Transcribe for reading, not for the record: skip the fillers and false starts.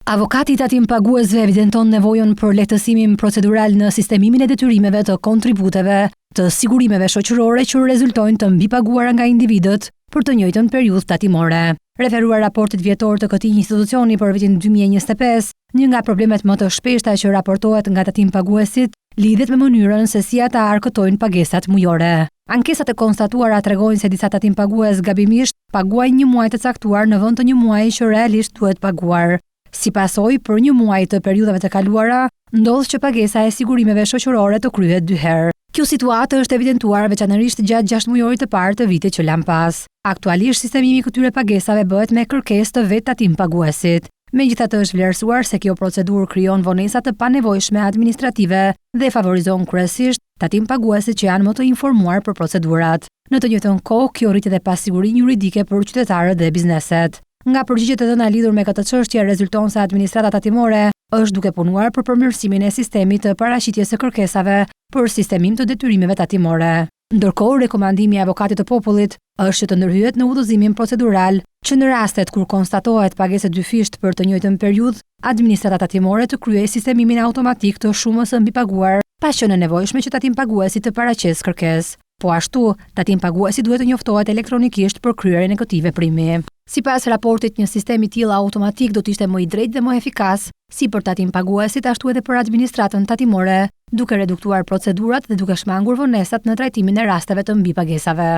Avokati i tatim paguesve evidenton nevojën për lehtësimin procedural në sistemimin e detyrimeve të kontributeve të sigurimeve shoqërore që rezultojnë të mbipaguara nga individët për të njëjtën periudhë tatimore. Referuar raportit vjetor të këtij institucioni për vitin 2025, një nga problemet më të shpeshta që raportohet nga tatim paguesit lidhet me mënyrën se si ata arkëtojnë pagesat mujore. Ankesat e konstatuara tregojnë se disa tatim pagues gabimisht paguajnë një muaj të caktuar në vend të një muaji që realisht duhet paguar. Si pasojë, për një muaj të periudhave të kaluara, ndodh që pagesa e sigurimeve shoqërore të kryhet 2 herë. Kjo situatë është evidentuar veçanërisht gjatë 6 mujorit të parë të vitit që lan pas. Aktualisht sistemimi i këtyre pagesave bëhet me kërkesë të vetë tatim paguesit. Megjithatë është vlerësuar se kjo procedurë krijon vonesa të panevojshme administrative dhe favorizon kryesisht tatim paguesit që janë më të informuar për procedurat. Në të njëjtën kohë, kjo rrit edhe pasigurinë juridike për qytetarët dhe bizneset. Nga përgjigjet e dhëna lidhur me këtë çështje rezulton se administrata tatimore është duke punuar për përmirësimin e sistemit të paraqitjes së kërkesave për sistemim të detyrimeve tatimore. Ndërkohë, rekomandimi i avokatit të popullit është që të ndërhyet në udhëzimin procedural që në rastet kur konstatohet pagesë dyfisht për të njëjtën periudhë, administrata tatimore të kryejë sistemimin automatik të shumës së mbipaguar, pa qenë e nevojshme që tatim paguesi të paraqesë kërkesë. Po ashtu, tatim paguesi duhet të njoftohet elektronikisht për kryerjen e këtij veprimi. Sipas raportit, një sistem i tillë automatik do të ishte më i drejtë dhe më efikas, si për tatim paguesit ashtu edhe për administratën tatimore, duke reduktuar procedurat dhe duke shmangur vonesat në trajtimin e rasteve të mbipagesave.